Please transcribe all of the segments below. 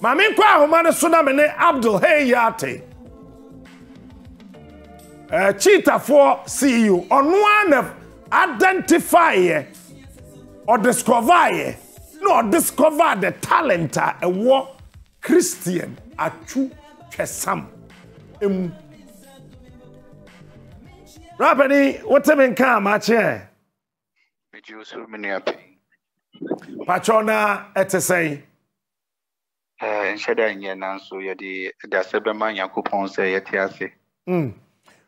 Mami kwa ahoma so me ne Abdul Hayate. Cheetah for CEO ono an identify or discover no discover the talent a war Christian Atsu Chesam. Rapani, what time in car, my chair? Patrona, et say. Shada in so ya the Seberman Yakupon say at Yasi.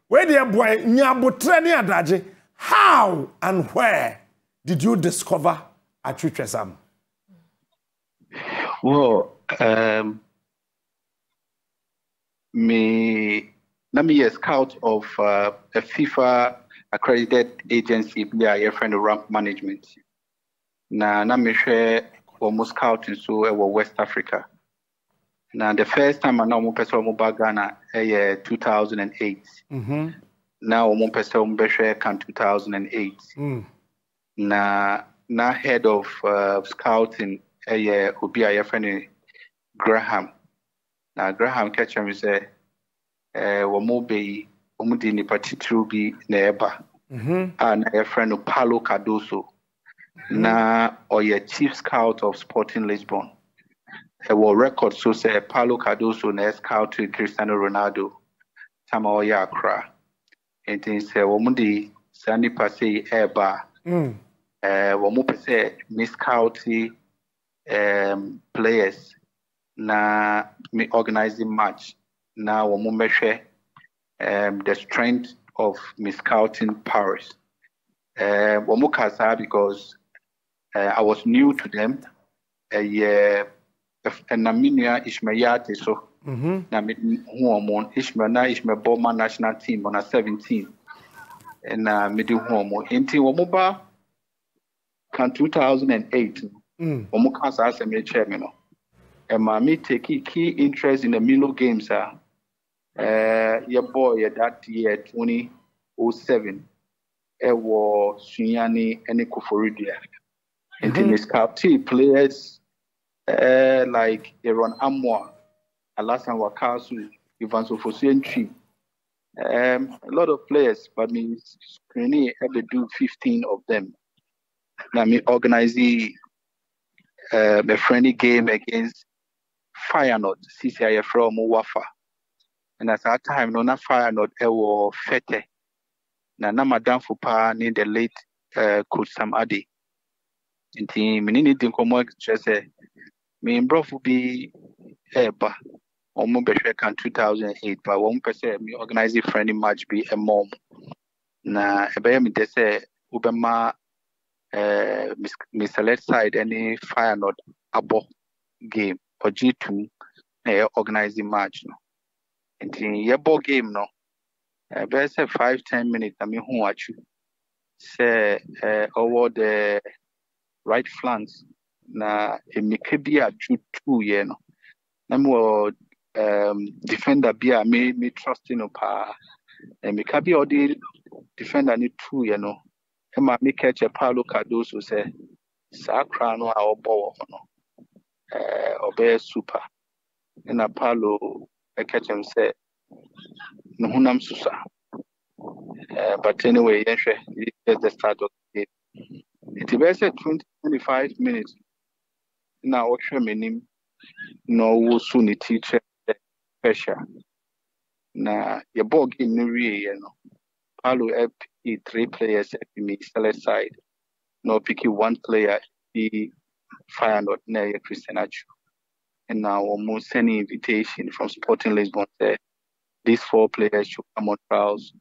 Where dear boy, Nyabutreni Adaje, how and where did you discover Atsu Chesam? Well, let me a scout of a FIFA accredited agency, your friend of rank management. Na me share almost scouting so West Africa. Now the first time I know mo person mo Ghana 2008. Now mo person mo share can 2008. Na head of scouting obi a friend Graham. Now Graham catch me say womo be womo di ni patitru bi na eba. And a friend of Paulo Cardoso. Na or chief scout of Sporting Lisbon. A record so say Paulo Cardoso na scout to Cristiano Ronaldo. Tama o ya Accra. And things say womo di sani passe eba. Womo pese mi scouti players na me organizing match. Now womo measure the strength of me scouting powers. Womo kasa because I was new to them. And Naminia Ishmayate so Namit Huomon Ishmana Boma national team on a 17 and Midi Huomo. Inti Womoba can 2008 Womokas as a chairman. And Mammy take key interest in the Milo games. Your boy that year 2007 was Sunyani and Kuforidia. And in his captive players like Aaron Amwa, Alasan Wakasu, Ivan Sofosentri, a lot of players, but me screening ever do 15 of them. Now me organize a friendly game against Feyenoord, CCI from Wafa. And at that time, no na Feyenoord ewo fete. Na madam fupa ni the late Coach Sam Adi. Inti minini din komo just me bro be eba omo behwe kan 2008 but one person me organize a friendly match be a mom na ebe me de say ubema me select side any Feyenoord abo game or G2 na organize the match no inti ye ball game no ebe say 5-10 minutes I mean hu achu say over the right flanks na emikebi achu 2 ye no na mo defender bi a me trusting no pa emikabi or the defender ni 2 ye no e ma me catch a Paulo Cardoso say sakra no a obo no obe super na Paulo e catch him say no hunam susa but anyway yes that's the start of the game. It was 20-25 minutes. Now, what you mean? No, soon the teacher pressure. Now, your ball game, no, you know. Paulo FP 3 players at me select side. No, picky 1 player, the Feyenoord near Christian Atsu. And now, almost any invitation from Sporting Lisbon said these 4 players should come on trials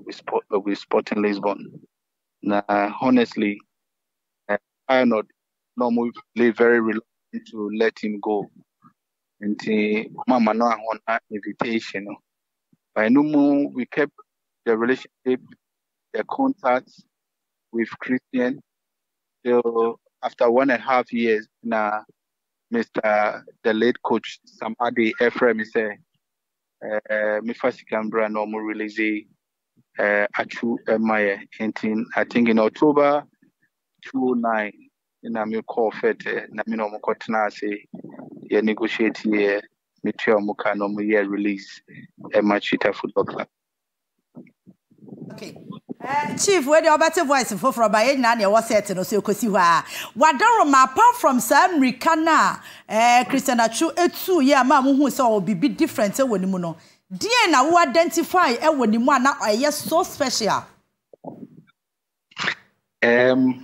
with Sporting Lisbon. Now, honestly, Feyenoord normally very reluctant to let him go. And Mama no on that invitation. But no more we kept the relationship, the contacts with Christian till after 1.5 years. Now, Mr. the late coach Sam Adi Ephraim say, "Me first Canberra normal release Atsu Maya." I think in October 2009. Na me call fete na me no mo kotena say yeah, negotiate here, Mitchell Mukano, release a Machita Football Club. Okay. Chief, where the better voice from my age now, was certain or so Kosiwa. What don't apart from some Ricana, Christian Atsu, yeah, Mamma who saw be different when you know. Dear, now who identify when you want now, yes, so special. That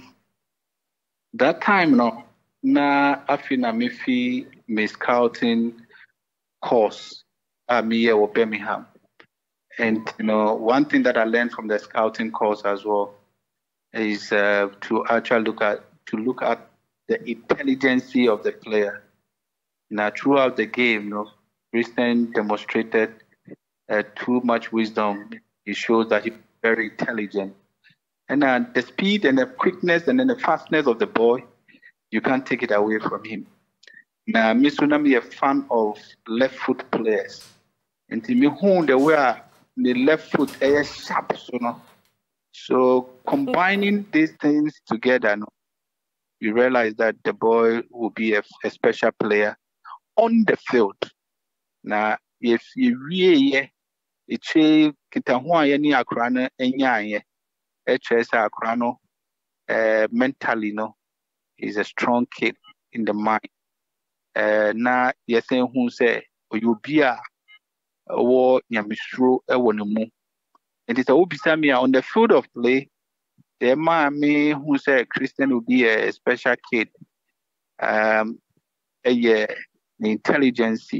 time, no, na afina mifi me scouting course me or Birmingham. And one thing that I learned from the scouting course as well is to actually look at the intelligence of the player. Now, throughout the game, Christian demonstrated too much wisdom. He shows that he's very intelligent, and the speed and the quickness and then the fastness of the boy, you can't take it away from him. Now, me Tsunami a fan of left foot players, and to me, who they were. The left foot is sharp, so combining these things together, you realize that the boy will be a special player on the field. Now, if you really, it's a kitahua any akrana enya HS akrano, mentally he's a strong kid in the mind. Now, you say who say you be a or Yamistro Ewonumu. It is a Ubisami on the field of play. The man who said Christian will be a special kid. The intelligence,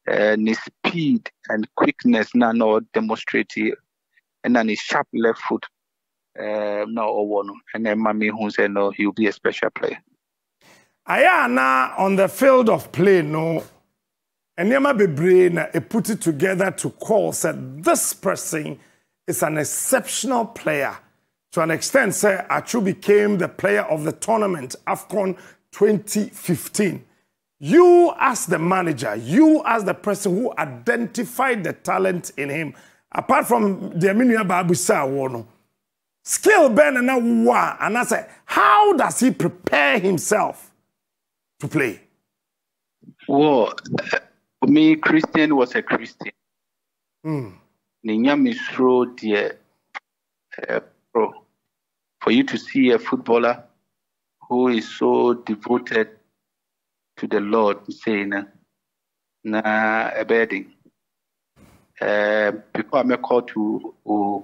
the speed and quickness now demonstrative, and then his sharp left foot now one. And then Mammy who said no, he will be a special player. Ayana on the field of play, no. And Yama Bebrain put it together to call, said this person is an exceptional player. To an extent, say Atsu became the player of the tournament, AFCON 2015. You as the manager, you as the person who identified the talent in him, apart from the Aminia Babusa Wono, skill Ben and I say, how does he prepare himself to play? Well, for me, Christian was a Christian. Ninyamisro dear pro. For you to see a footballer who is so devoted to the Lord, saying na abeding. People are called to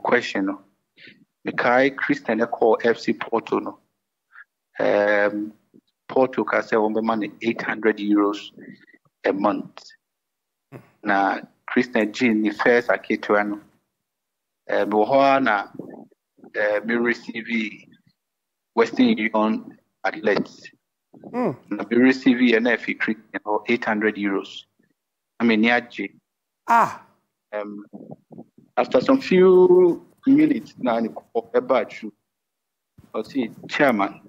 question. Mekai Christian call FC Porto no. Porto can say money 800 euros a month. Na Christian Jean the first akituano. Bohana me receive Western Union athletes. Na me receive NFE Christian 800 euros. I mean Yaji. After some few minutes now about you. I see chairman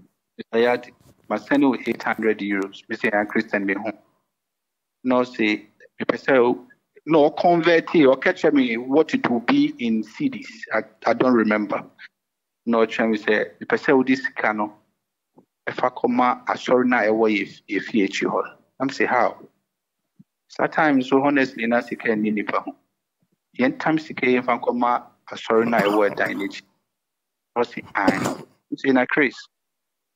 Mr. must send you 800 euros. Mr. Christian be home. No say no convert or catch me what it will be in CDs. I don't remember. No chance we say the person this cano if I come sorry now away if you I'm say how. Sometimes so honestly na sika ni nipa ho. Yen time sika if I come sorry now away damage. Say I say na Chris.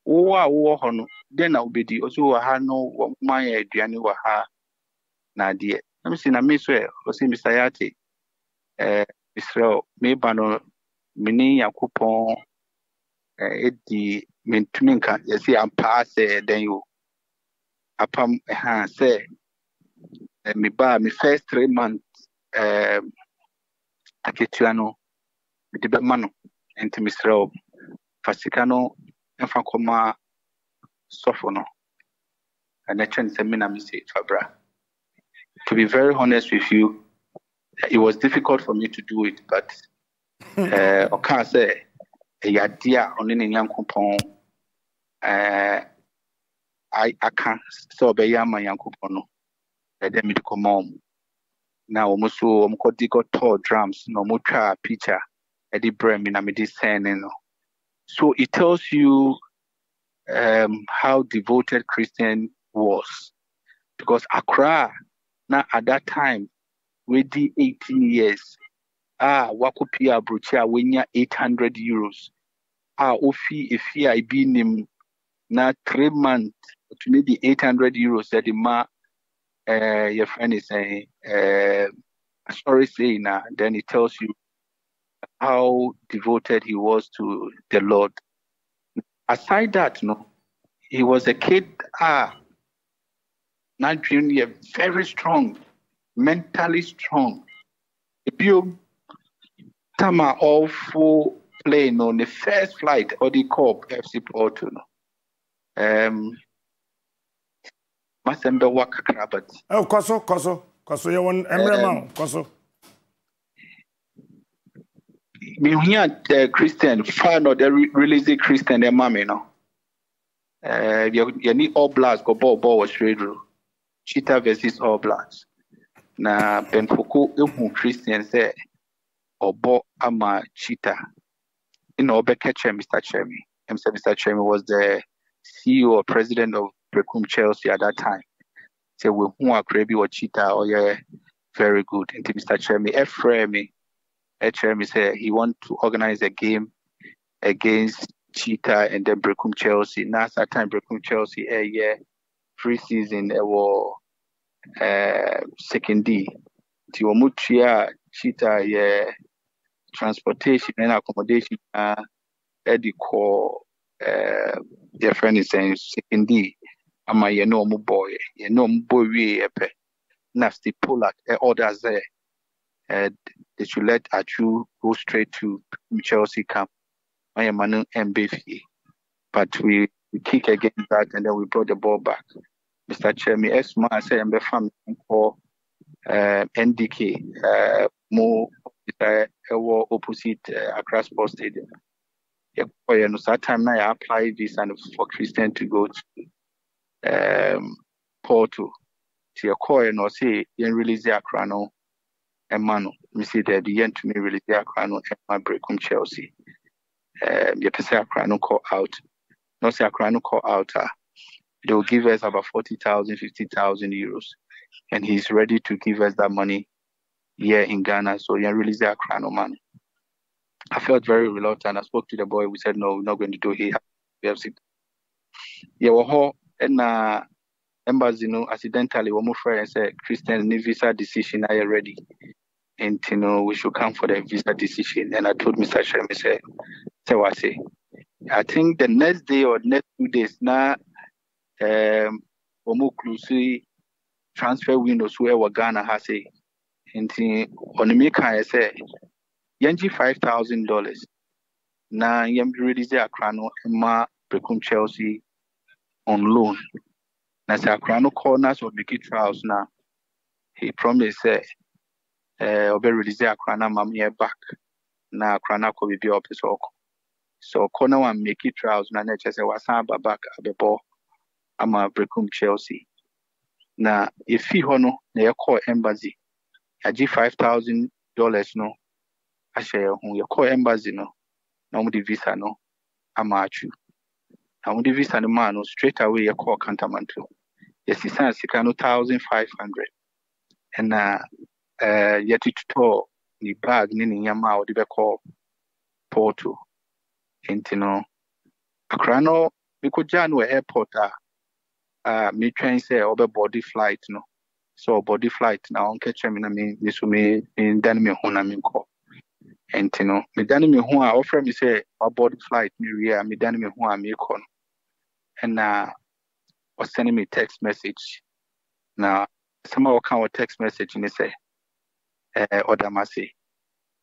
Wo ho then na obedi also ha no wo man aduane wo ha na de I'm saying, I miss where was Mr. Yate, Israel, maybe no mini Yakupon, the Mintuminka, you see, I'm past then you upon say, me buy me first 3 months, Akituano, with the Mano, and to Mr. Fasicano, and Fancoma Sophono, and I chance a mina mistake, Fabra. To be very honest with you, it was difficult for me to do it, but I can't say a idea on any young coupon. I can't so be my young coupon. Let them come home. Now, almost so got tall drums, no mucha picture, Eddie Bremen, I'm discerning. So it tells you how devoted Christian was because Accra now at that time with the 18 years wakopia abrochia wenya 800 euros ofi if I been him na 3 months to maybe 800 euros that the ma your friend is saying sorry saying then it tells you how devoted he was to the Lord. Aside that, he was a kid not junior, very strong, mentally strong. If you tama awful plane on the first flight or the cop FC Porto Masembe waka krabat. Oh, koso you want emrema koso. Me here Christian fan or the release Christian the mommy you need All Blacks go ball was straight through. Cheetah versus All Blacks. Na Ben Foko Christian say Obo ama Cheetah. Mr. Chairman. Mr. Chairman was the CEO or president of Brecum Chelsea at that time. So we who are Krabi or Cheetah very good. And Mr. Chairman, Chairman said he want to organize a game against Cheetah and then Brecum Chelsea. Now at that time Brecum Chelsea pre-season war second D. Tiomutria Cheetah transportation and accommodation call their friend is saying second D. Ama boy we nasty pull at orders there. They should let Atsu go straight to Chelsea camp. I am an MBF. But we kick against that and then we brought the ball back. Mr. Chairman, Esma, I say, I'm the family for NDK, more opposite Accra Sports Stadium. That time I applied this and for Christian to go to Porto. To your call and say, you release the Accra no, and Mano, me see that the end to me release the Accra no, and my break from Chelsea. You say Accra no call out. No say Accra no call out. They will give us about 40,000, 50,000 euros. And he's ready to give us that money here in Ghana. So you release the Accra no money. I felt very reluctant. I spoke to the boy. We said, no, we're not going to do it. We have seen. Yeah, well, and embassy, accidentally, one more friend said, Christian, visa decision, are you ready? And, we should come for the visa decision. And I told Mr. Shem, say what I say. I think the next day or next 2 days, now, transfer windows where Ghana has a and on the make I say Yanji $5,000 now yam release a crano Emma Brecum Chelsea on loan. Now say crano corners or make it trials now. He promised obe release a crana mammy back now crana could be up his so corner one make it trials now nature say was back at the ball. I'm a Brecum Chelsea. Now, if you hono, na call embassy. I give $5,000 no. I share you call embassy no. Now the visa no. I'm at you. Now the visa no man no straight away you call Cantamanto. Yes, he says 1,500. And yet it to the bag nini yama or the call Porto. And Akrano because Janwa airport me train say over body flight no so body flight now on catch me this me in dan me ho na me call and me dan me ho offer me say a body flight me real me dan me ho me call and was sending me text message now somehow can text message and say odamase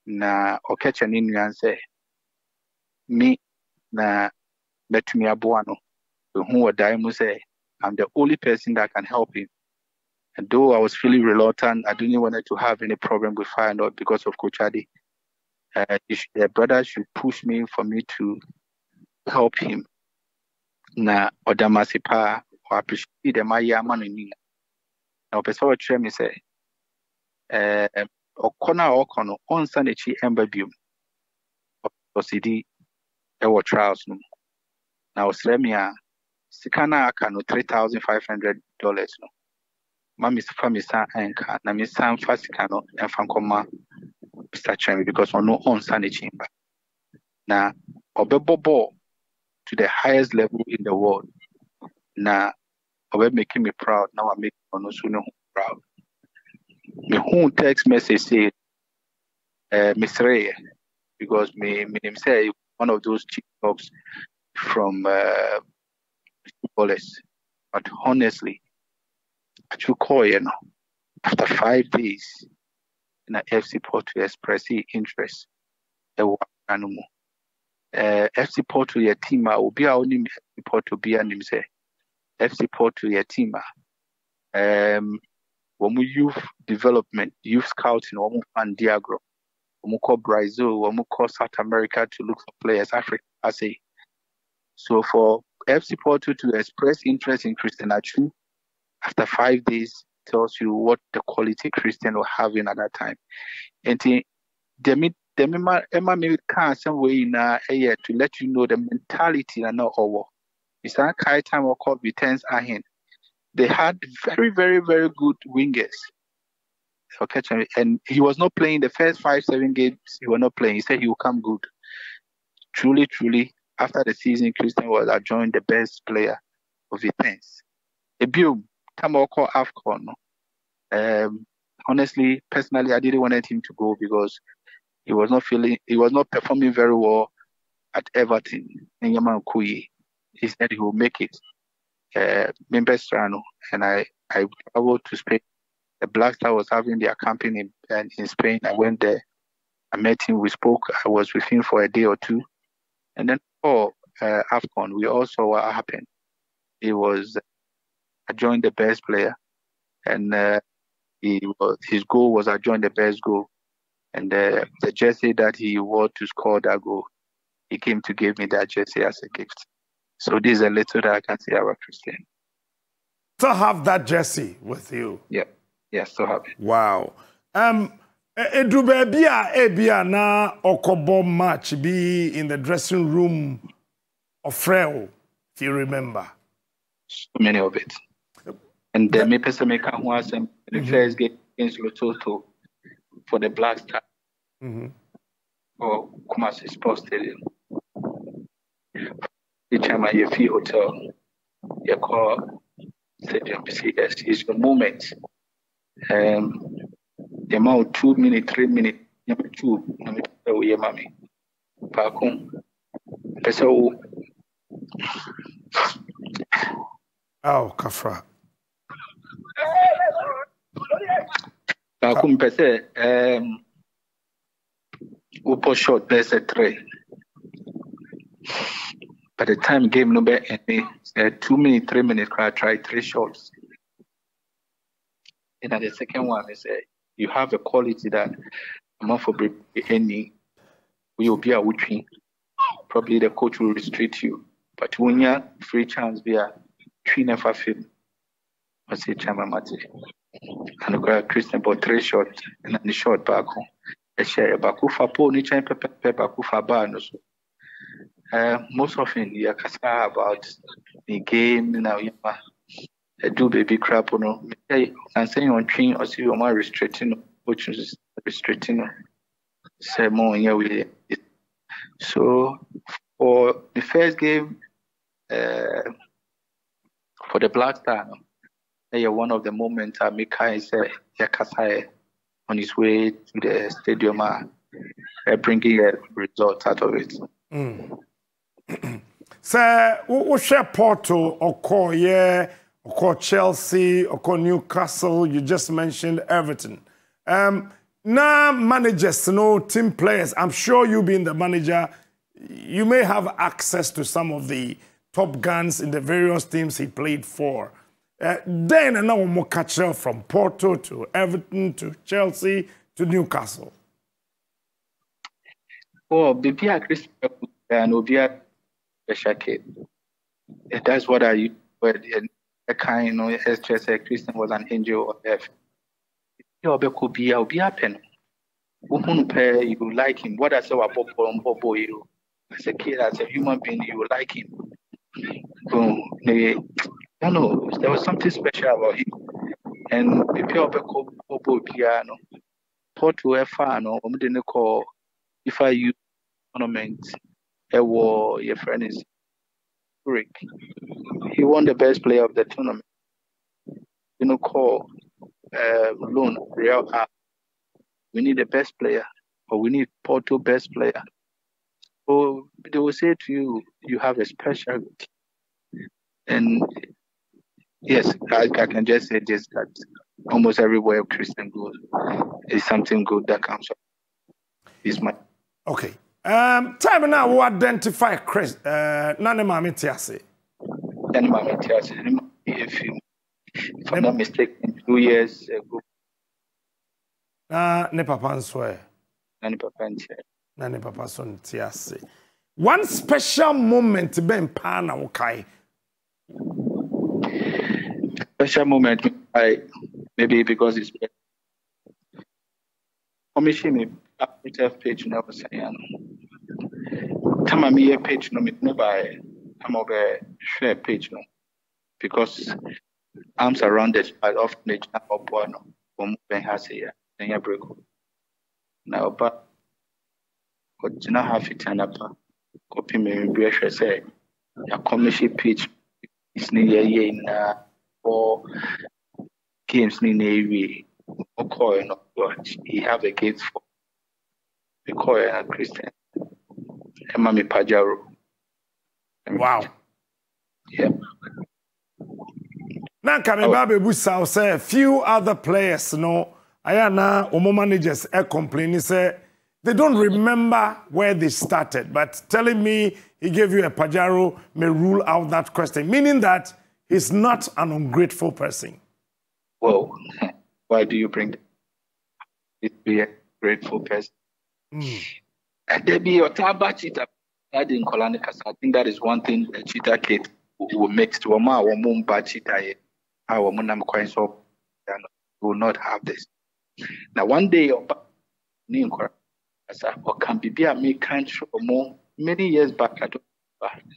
na o catch an in say me na betumi aboa no who would die mu say I'm the only person that can help him. And though I was feeling reluctant, I didn't want to have any problem with Fire North because of Coach Adi. The brother should push me for me to help him. Na Odamasipa or appreciate the Maya Manini. Now, Pessoa Tremi say, Okona Okono, on Sunday, Embabium, or CD, our trials. Now, Sremia. Sikana akano $3,500 no. Mami family san anka na me san fasika no emfa nkoma Mr. Cherry because on no on Sunday chamber. Now obebo ball to the highest level in the world. Now obe making me proud. Now I make on no proud. Me who text message say Miss Ray because me name say one of those cheap dogs from footballers. But honestly, I should call you know after 5 days in a FC Porto express interest. FC Porto your team will be our name FC Porto be an name say FC Porto your team when we youth development, youth scouting, when we fan Diagro, when we call Brazil, when we call South America to look for players, Africa, I say. So for FC Porto to express interest in Christian Atsu after 5 days tells you what the quality Christian was having at that time. And Emma maybe can some way in to let you know the mentality and not over. It's a kind time or called returns ahead. They had very, very, very good wingers. Okay, and he was not playing the first 5-7 games. He was not playing. He said he will come good. Truly, truly, after the season, Christian was adjoined the best player of the tense. Ebium, time or call AFCON. Honestly, personally, I didn't want him to go because he was not performing very well at Everton in Yaman Kuyi. He said he will make it. And I traveled to Spain. The Black Star was having their campaign in Spain. I went there. I met him. We spoke. I was with him for a day or two. And then for AFCON, we all saw what happened. He was adjoined the best player. And his goal was adjoined the best goal. And the jersey that he wore to score that goal, he came to give me that jersey as a gift. So this is a little that I can say about Christian. Still have that jersey with you? Yeah. Yeah, still have it. Wow. Edubebia na okobo match be in the dressing room of Freo, if you remember. So many of it. And the person make the first game against Lototo for the Black Star or Kumasi Sports Stadium. The time at your hotel, you call Stadium CS is the moment. The amount 2 minutes, 3 minutes, number 2, number 2, yeah, mommy. Parkum. Peso. Oh, Kafra. Parkum pese. Upo short, there's a 3. By the time game number 2 minutes, 3 minutes, I tried 3 shots. And then the second one is you have a quality that I'm for any we will be a witching. Probably the coach will restrict you. But when you have free chance be a trainer for film. I say Chama Mati. And I Christian bought 3 shots and then the shot back home. I share Bakufa po ni chain pepe Bakufa bar no so. Most often you can about the game now do baby crap no. I'm saying on train or see my restricting which is restricting say more in your so for the first game for the Black Star one of the moments Mika is Yakasai on his way to the stadium bringing a result out of it. So we share Porto or Chelsea or Newcastle. You just mentioned Everton. Now managers, team players. I'm sure you being the manager, you may have access to some of the top guns in the various teams he played for. Then and now more catcher from Porto to Everton to Chelsea to Newcastle. Oh, baby, I Christian and Obia Shake. That's what I a kind as just a Christian was an angel of death. You'll be happen. You like him. What I saw about Bobo, you as a kid, as a human being, you like him. Boom. There was something special about him. And if you have a couple piano, Porto Fano, didn't call if I use tournament, your friend is Rick. He won the best player of the tournament. Call loan Real A. We need the best player, or we need Porto best player. So they will say to you, you have a special. And yes, I can just say this, that almost everywhere Christian goes is something good that comes up. Is my okay. Time now we identify Chris. Nane Mami Tiase. Nane Mami Tiase. If I'm not mistaken, 2 years ago. Ne papa nswe. Nane papa nche. Nane papa son Tiase. One special moment ben pana ukai. Special moment, maybe because it's commission me page never say time I'm here page no me never I'm over share page no because I'm surrounded by orphanage now no from when has here then break now but not have it and up copy me be say your commission page is near in or games in Navy or coin he have a gates for the coin and Christian and Mami Pajaro. Wow. Yeah. Now Kamibabe Busa say a few other players no ayana omo managers complaining say they don't remember where they started, but telling me he gave you a Pajaro may rule out that question, meaning that he's not an ungrateful person. Well, why do you bring it be a grateful person? And there be your taba cheetah. I didn't call I think that is one thing a cheetah kid will make to a ma or moon bad cheetah. Our monam coin so will not have this. Now one day or can be a me country or more many years back. I don't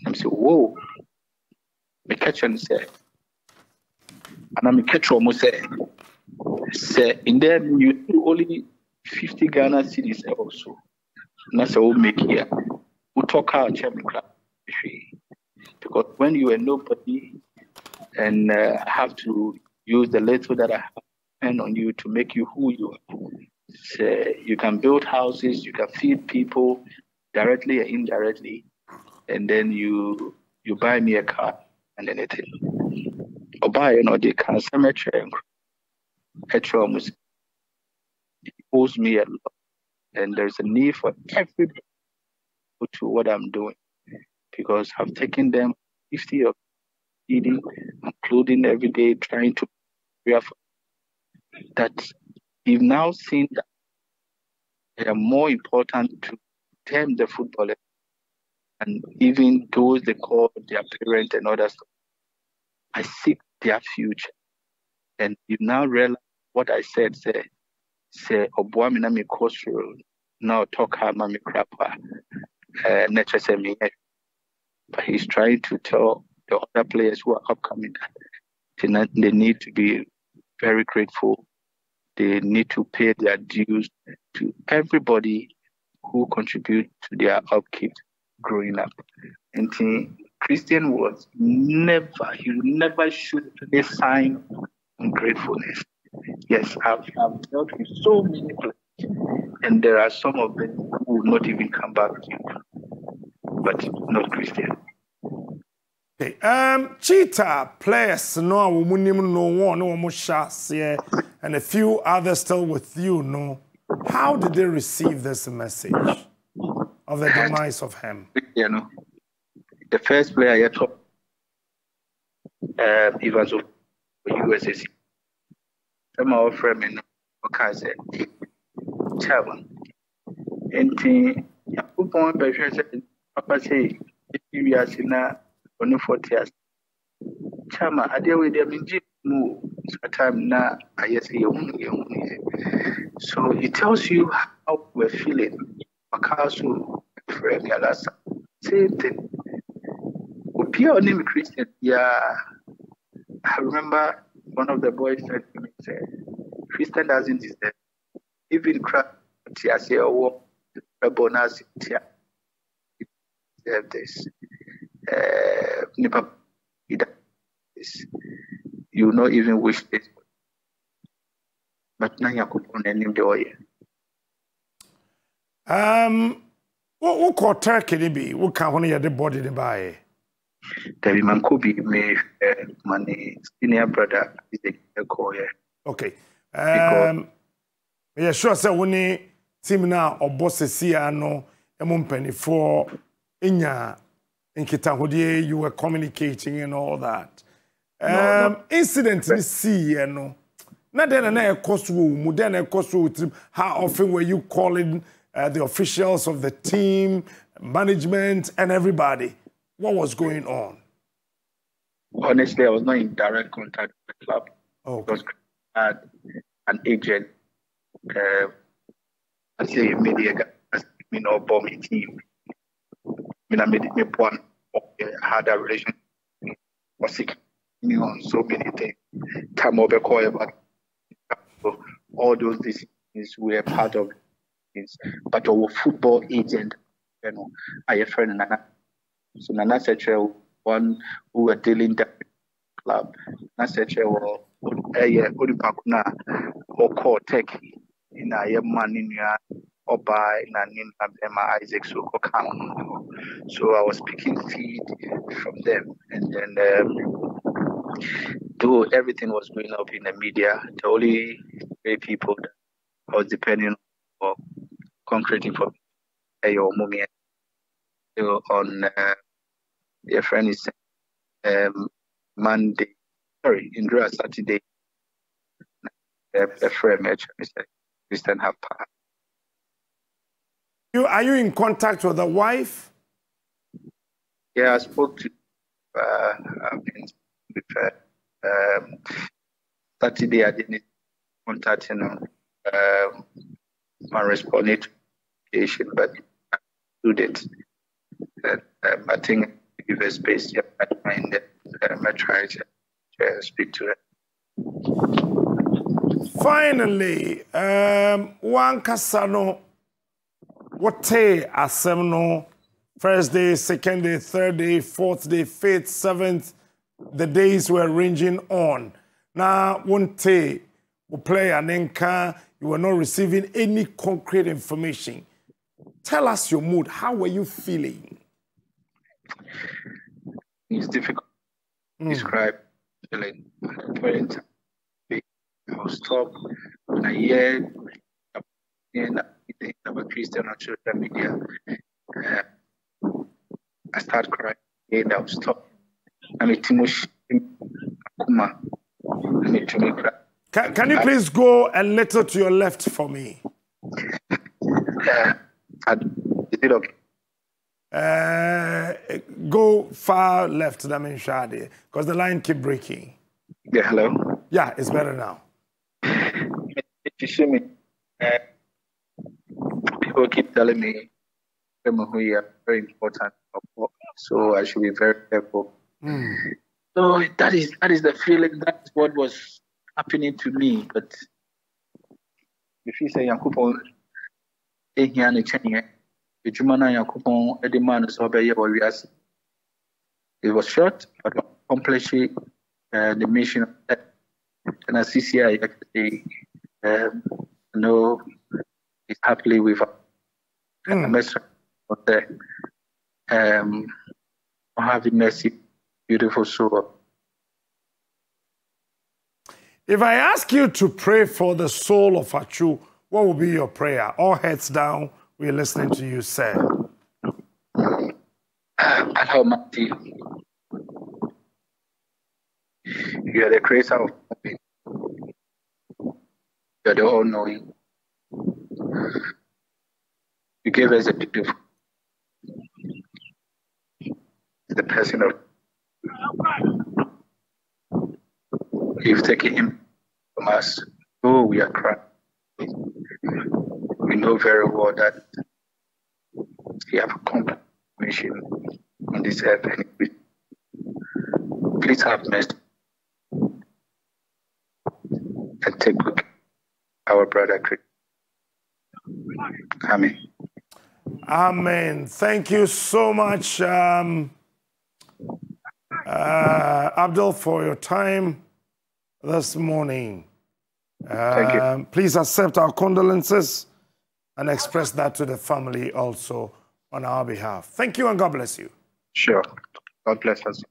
I'm saying, whoa, me catch and say. And I'm a catch almost say in there you do only 50 Ghana cedis also. And that's all make here. We talk out because when you are nobody and have to use the little that I have depend on you to make you who you are. So you can build houses, you can feed people directly or indirectly, and then you buy me a car and anything. Or buy the car cemetery almost owes me a lot. And there's a need for everybody to what I'm doing because I've taken them 50 of eating, including every day, trying to prepare for that. You've now seen that they are more important to them, the footballers, and even those they call their parents and others. I seek their future. And you now realize what I said, say Obuamina mi kosro now talk her mami crapper nature say me. But he's trying to tell the other players who are upcoming that they need to be very grateful. They need to pay their dues to everybody who contribute to their upkeep growing up. And Christian was never showed any sign of ungratefulness. Yes, I've dealt with so many players, and there are some of them who will not even come back to you, but not Christian. Okay. Cheetah players, no one, and a few others still with you, no. How did they receive this message of the demise of him? You know, the first player I talked, Evans of USSC. Some of our friends in Okaze, Chairman, and the point by Papa say, if you are in only 40 years. Chama, I deal with them in move a time now. I say, so it tells you how we're feeling. Makasu, friend, last same thing. Pure name Christian, yeah. I remember one of the boys said to me, Christian doesn't deserve. Even crap, bonus, deserve this. You not even wish this. But now you could on any way. What call turkey be? What can one of the body to buy? The man could be me, money, senior brother is a call here. Okay. Yeah, sure. So when team now or bosses here no, penny for inya in Kitahudi, you were communicating and all that. Incident in see, no. Not then a cost room, then a cost room. How often were you calling the officials of the team, management, and everybody? What was going on? Honestly, I was not in direct contact with the club. Okay. Because I had an agent. I say media me no bomb team. I made me one. I had a relationship. Was sick on so many things. Time over call about all those decisions were part of it. But our football agent, you know, I have a friend Nana. So Nana said one who were dealing with the club. Nana said Odipakuna or call tech in a man in your or by Emma Isaac so I was picking feed from them, and then though everything was going up in the media, the only three people that I was depending on concrete information your mommy on their friend is Monday, Indra Saturday, a friend Mr. Christian Atsu. Are you in contact with the wife? Yeah, I spoke to I've been with her. Saturday I didn't contact my responding to application, but I do it. I think give her space. Yeah, I try to speak to her. Finally, one Casano, what day asemno? First day, second day, third day, fourth day, fifth, seventh. The days were ranging on. Now, one day, we play an anchor. You were not receiving any concrete information. Tell us your mood. How were you feeling? It's difficult to describe feeling. I was stopped when I hear about Christian on social media. I started crying and I was stopped. I mean, Timosh Kuma. Can you please go a little to your left for me? Is it okay? Go far left, because the line keep breaking. Yeah, hello? Yeah, it's better now. If you see me, people keep telling me who you are very important, so I should be very careful. So that is the feeling. That's what was happening to me. But if you say Yankupon, it was short, but accomplishing the mission. And as CCI, is happily with having mercy, beautiful soul. If I ask you to pray for the soul of Atsu, what will be your prayer? All heads down, we're listening to you, sir. Almighty, you are the creator of everything. You are the all-knowing. You gave us a beautiful, the person of. You've taken him from us. Oh, we are crying. We know very well that you have a complete mission on this earth. Please have mercy. and take good care of our brother Christian. Amen. Amen. Thank you so much, Abdul, for your time this morning. Thank you. Please accept our condolences and express that to the family also on our behalf. Thank you and God bless you. Sure. God bless us.